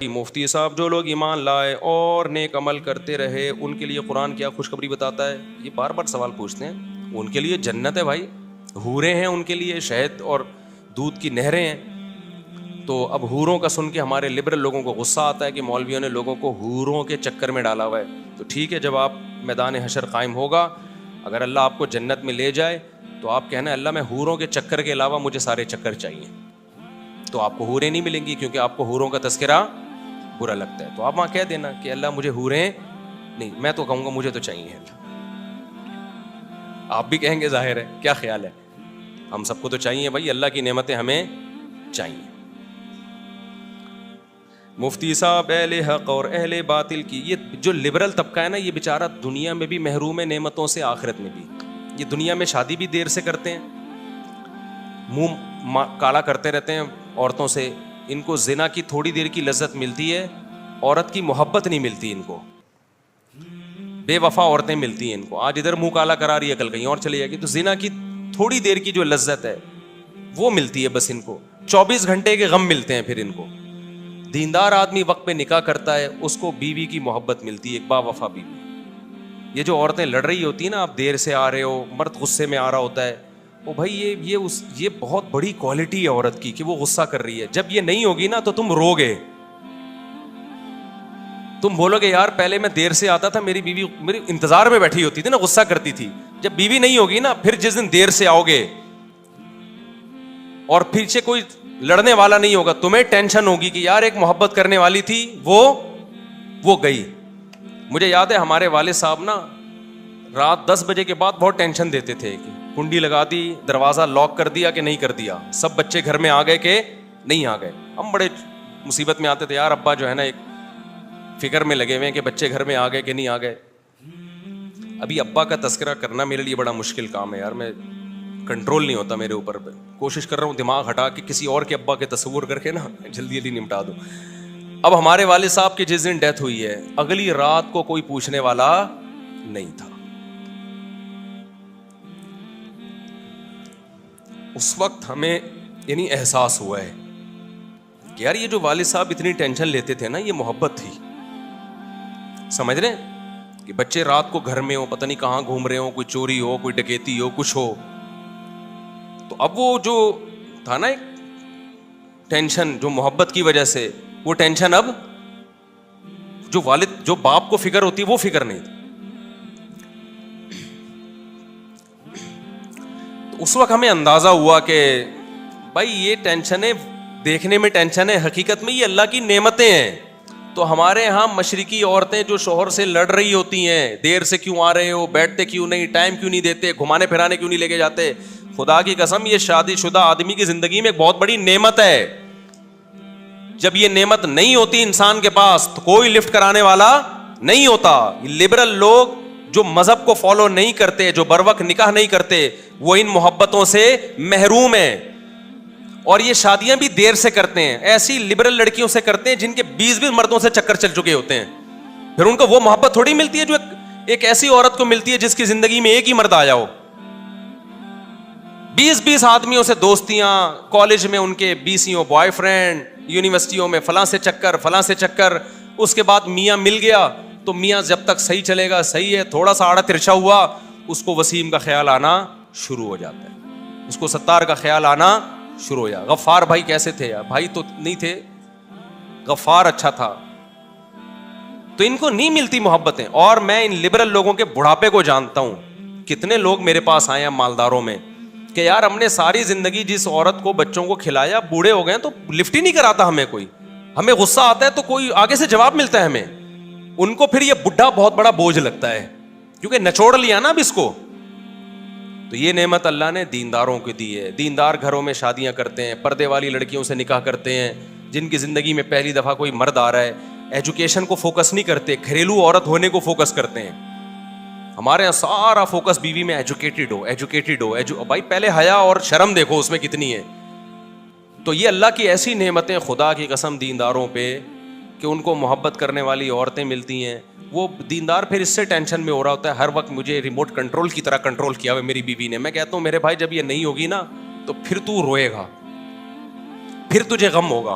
مفتی صاحب جو لوگ ایمان لائے اور نیک عمل کرتے رہے ان کے لیے قرآن کیا خوشخبری بتاتا ہے؟ یہ بار بار سوال پوچھتے ہیں. ان کے لیے جنت ہے بھائی, حوریں ہیں ان کے لیے, شہد اور دودھ کی نہریں ہیں. تو اب حوروں کا سن کے ہمارے لبرل لوگوں کو غصہ آتا ہے کہ مولویوں نے لوگوں کو حوروں کے چکر میں ڈالا ہوا ہے. تو ٹھیک ہے, جب آپ میدان حشر قائم ہوگا, اگر اللہ آپ کو جنت میں لے جائے تو آپ کہنا اللہ میں حوروں کے چکر کے علاوہ مجھے سارے چکر چاہیے. تو آپ کو حوریں نہیں ملیں گی کیونکہ آپ کو حوروں کا تذکرہ برا لگتا ہے. تو آپ وہاں کہہ دینا کہ اللہ مجھے حوریں نہیں, میں تو کہوں گا مجھے تو چاہیے. آپ بھی کہیں گے ظاہر ہے, کیا خیال ہے, ہم سب کو تو چاہیے بھائی, اللہ کی نعمتیں ہمیں چاہیے. مفتی صاحب اہل حق اور اہل باطل کی, یہ جو لبرل طبقہ ہے نا, یہ بیچارہ دنیا میں بھی محروم ہے نعمتوں سے, آخرت میں بھی. یہ دنیا میں شادی بھی دیر سے کرتے ہیں, منہ کالا کرتے رہتے ہیں عورتوں سے. ان کو زنا کی تھوڑی دیر کی لذت ملتی ہے, عورت کی محبت نہیں ملتی ان کو. بے وفا عورتیں ملتی ہیں ان کو, آج ادھر منہ کالا کرا رہی ہے کل کہیں اور چلی جائے گی. تو زنا کی تھوڑی دیر کی جو لذت ہے وہ ملتی ہے بس ان کو, 24 گھنٹے کے غم ملتے ہیں پھر ان کو. دیندار آدمی وقت پہ نکاح کرتا ہے, اس کو بیوی کی محبت ملتی ہے, ایک با وفا بیوی. یہ جو عورتیں لڑ رہی ہوتی ہیں نا, آپ دیر سے آ رہے ہو, مرد غصے میں آ رہا ہوتا ہے, او بھائی یہ بہت بڑی کوالٹی ہے عورت کی کہ وہ غصہ کر رہی ہے. جب یہ نہیں ہوگی نا تو تم رو گے, تم بولو گے یار پہلے میں دیر سے آتا تھا, میری بیوی میری انتظار میں بیٹھی ہوتی تھی نا, غصہ کرتی تھی. جب بیوی نہیں ہوگی نا, پھر جس دن دیر سے آؤ گے اور پیچھے کوئی لڑنے والا نہیں ہوگا, تمہیں ٹینشن ہوگی کہ یار ایک محبت کرنے والی تھی وہ گئی. مجھے یاد ہے ہمارے والد صاحب نا رات 10 بجے کے بعد بہت ٹینشن دیتے تھے کہ کنڈی لگا دی, دروازہ لاک کر دیا کہ نہیں کر دیا, سب بچے گھر میں آ گئے کہ نہیں آ گئے. ہم بڑے مصیبت میں آتے تھے, یار ابا جو ہے نا ایک فکر میں لگے ہوئے ہیں کہ بچے گھر میں آ گئے کہ نہیں آ گئے. ابھی ابا کا تذکرہ کرنا میرے لیے بڑا مشکل کام ہے یار, میں کنٹرول نہیں ہوتا میرے اوپر. کوشش کر رہا ہوں دماغ ہٹا کے کسی اور کے ابا کے تصور کر کے نا جلدی جلدی نمٹا دوں. اب ہمارے والد صاحب کی جس دن ڈیتھ ہوئی ہے, اگلی رات کو کوئی پوچھنے والا نہیں تھا. اس وقت ہمیں یعنی احساس ہوا ہے کہ یار یہ جو والد صاحب اتنی ٹینشن لیتے تھے نا, یہ محبت تھی. سمجھ رہے ہیں کہ بچے رات کو گھر میں ہو, پتہ نہیں کہاں گھوم رہے ہو, کوئی چوری ہو, کوئی ڈکیتی ہو, کچھ ہو. تو اب وہ جو تھا نا ایک ٹینشن جو محبت کی وجہ سے, وہ ٹینشن اب جو والد جو باپ کو فکر ہوتی ہے وہ فکر نہیں تھی. تو اس وقت ہمیں اندازہ ہوا کہ بھائی یہ ٹینشن ہے, دیکھنے میں ٹینشن ہے, حقیقت میں یہ اللہ کی نعمتیں ہیں. تو ہمارے ہاں مشرقی عورتیں جو شوہر سے لڑ رہی ہوتی ہیں, دیر سے کیوں آ رہے ہو, بیٹھتے کیوں نہیں, ٹائم کیوں نہیں دیتے, گھمانے پھرانے کیوں نہیں لے کے جاتے, خدا کی قسم یہ شادی شدہ آدمی کی زندگی میں ایک بہت بڑی نعمت ہے. جب یہ نعمت نہیں ہوتی انسان کے پاس تو کوئی لفٹ کرانے والا نہیں ہوتا. لبرل لوگ جو مذہب کو فالو نہیں کرتے, جو بروقت نکاح نہیں کرتے, وہ ان محبتوں سے محروم ہیں. اور یہ شادیاں بھی دیر سے کرتے ہیں, ایسی لبرل لڑکیوں سے کرتے ہیں جن کے 20 مردوں سے چکر چل چکے ہوتے ہیں. پھر ان کو وہ محبت تھوڑی ملتی ہے جو ایک ایسی عورت کو ملتی ہے جس کی زندگی میں ایک ہی مرد آیا ہو. 20 آدمیوں سے دوستیاں, کالج میں ان کے 20 بوائے فرینڈ, یونیورسٹیوں میں فلاں سے چکر, اس کے بعد میاں مل گیا تو میاں جب تک صحیح چلے گا صحیح ہے, تھوڑا سا آڑا ترچھا ہوا اس کو وسیم کا خیال آنا شروع ہو جاتا ہے, اس کو ستار کا خیال آنا شروع ہو جائے. غفار بھائی کیسے تھے یار, بھائی تو نہیں تھے, غفار اچھا تھا. تو ان کو نہیں ملتی محبتیں. اور میں ان لبرل لوگوں کے بڑھاپے کو جانتا ہوں. کتنے لوگ میرے پاس آئے ہیں مالداروں میں کہ یار ہم نے ساری زندگی جس عورت کو بچوں کو کھلایا, بوڑھے ہو گئے تو لفٹ ہی نہیں کراتا ہمیں کوئی, ہمیں غصہ آتا ہے تو کوئی آگے سے جواب ملتا ہے ہمیں. ان کو پھر یہ بڈھا بہت بڑا بوجھ لگتا ہے کیونکہ نچوڑ لیا نا اب اس کو. تو یہ نعمت اللہ نے دینداروں کو دی ہے. دیندار گھروں میں شادیاں کرتے ہیں, پردے والی لڑکیوں سے نکاح کرتے ہیں, جن کی زندگی میں پہلی دفعہ کوئی مرد آ رہا ہے. ایجوکیشن کو فوکس نہیں کرتے, گھریلو عورت ہونے کو فوکس کرتے ہیں. ہمارے یہاں سارا فوکس بیوی میں ایجوکیٹڈ ہو. بھائی پہلے حیا اور شرم دیکھو اس میں کتنی ہے. تو یہ اللہ کی ایسی نعمتیں خدا کی قسم دینداروں پہ کہ ان کو محبت کرنے والی عورتیں ملتی ہیں. وہ دیندار پھر اس سے ٹینشن میں ہو رہا ہوتا ہے, ہر وقت مجھے ریموٹ کنٹرول کی طرح کنٹرول کیا ہوا میری بیوی نے. میں کہتا ہوں میرے بھائی جب یہ نہیں ہوگی نا تو پھر تو روئے گا, پھر تجھے غم ہوگا.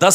10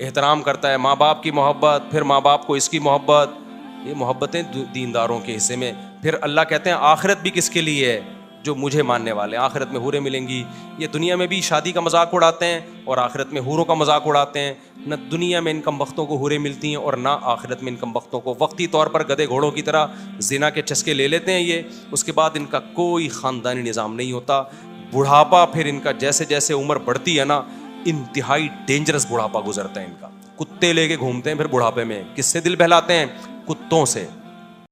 احترام کرتا ہے, ماں باپ کی محبت, پھر ماں باپ کو اس کی محبت, یہ محبتیں دینداروں کے حصے میں. پھر اللہ کہتے ہیں آخرت بھی کس کے لیے ہے؟ جو مجھے ماننے والے ہیں, آخرت میں حوریں ملیں گی. یہ دنیا میں بھی شادی کا مذاق اڑاتے ہیں اور آخرت میں حوروں کا مذاق اڑاتے ہیں. نہ دنیا میں ان کم بختوں کو حوریں ملتی ہیں اور نہ آخرت میں ان کم بختوں کو. وقتی طور پر گدھے گھوڑوں کی طرح زنا کے چسکے لے لیتے ہیں یہ, اس کے بعد ان کا کوئی خاندانی نظام نہیں ہوتا. بڑھاپا پھر ان کا جیسے جیسے عمر بڑھتی ہے نا, انتہائی ڈینجرس بڑھاپا گزرتا ہے ان کا. کتے لے کے گھومتے ہیں پھر بڑھاپے میں. کس سے دل بہلاتے ہیں؟ کتوں سے.